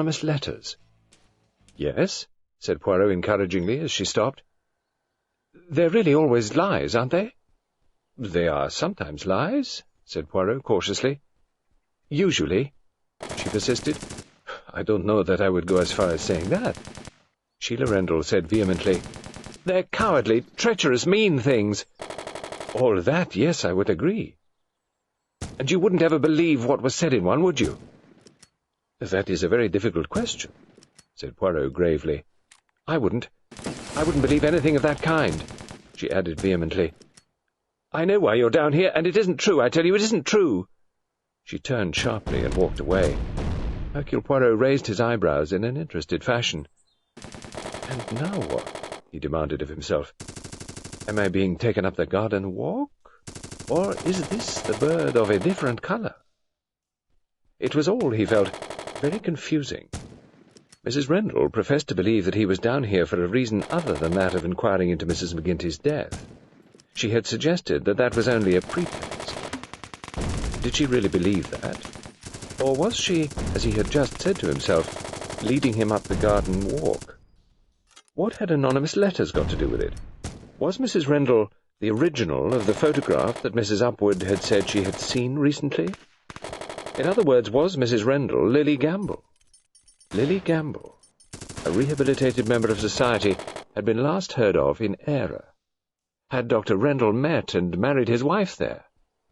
anonymous letters. "Yes," said Poirot encouragingly as she stopped. "They're really always lies, aren't they?" "They are sometimes lies," said Poirot cautiously. "Usually," she persisted. "I don't know that I would go as far as saying that." Sheila Rendell said vehemently, "They're cowardly, treacherous, mean things." "All that, yes, I would agree." "And you wouldn't ever believe what was said in one, would you?" "That is a very difficult question," said Poirot gravely. I wouldn't believe anything of that kind," she added vehemently. "I know why you're down here, and it isn't true, I tell you, it isn't true." She turned sharply and walked away. Hercule Poirot raised his eyebrows in an interested fashion. "And now what?" he demanded of himself. "Am I being taken up the garden walk? Or is this the bird of a different colour?" It was all, he felt, very confusing. Mrs. Rendell professed to believe that he was down here for a reason other than that of inquiring into Mrs. McGinty's death. She had suggested that that was only a pretext. Did she really believe that? Or was she, as he had just said to himself, leading him up the garden walk? What had anonymous letters got to do with it? Was Mrs. Rendell the original of the photograph that Mrs. Upwood had said she had seen recently? In other words, was Mrs. Rendell Lily Gamble? Lily Gamble, a rehabilitated member of society, had been last heard of in Era. Had Dr. Rendell met and married his wife there,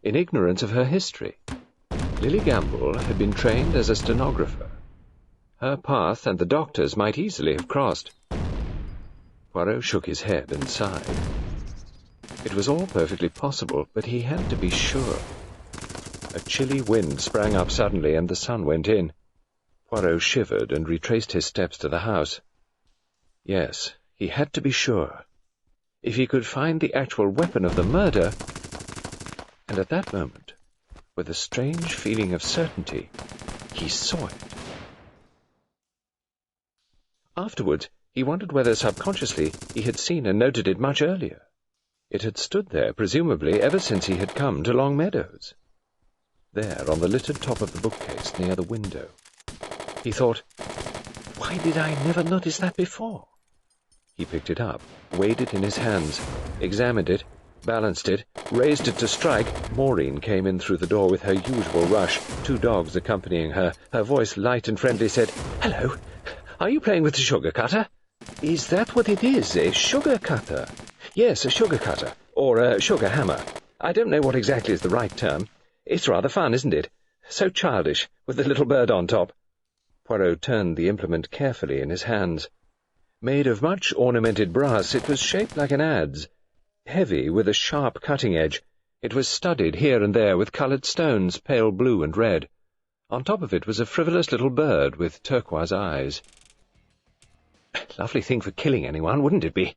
in ignorance of her history? Lily Gamble had been trained as a stenographer. Her path and the doctor's might easily have crossed. Poirot shook his head and sighed. It was all perfectly possible, but he had to be sure. A chilly wind sprang up suddenly, and the sun went in. Poirot shivered and retraced his steps to the house. Yes, he had to be sure. If he could find the actual weapon of the murder— And at that moment, with a strange feeling of certainty, he saw it. Afterwards, he wondered whether subconsciously he had seen and noted it much earlier. It had stood there, presumably, ever since he had come to Longmeadows. There, on the littered top of the bookcase near the window. He thought, why did I never notice that before? He picked it up, weighed it in his hands, examined it, balanced it, raised it to strike. Maureen came in through the door with her usual rush, 2 dogs accompanying her. Her voice, light and friendly, said, "Hello, are you playing with the sugar cutter?" "Is that what it is, a sugar cutter?" "Yes, a sugar cutter, or a sugar hammer. I don't know what exactly is the right term. It's rather fun, isn't it? So childish, with the little bird on top." Poirot turned the implement carefully in his hands. Made of much ornamented brass, it was shaped like an adze, heavy with a sharp cutting edge. It was studded here and there with coloured stones, pale blue and red. On top of it was a frivolous little bird with turquoise eyes. "Lovely thing for killing anyone, wouldn't it be?"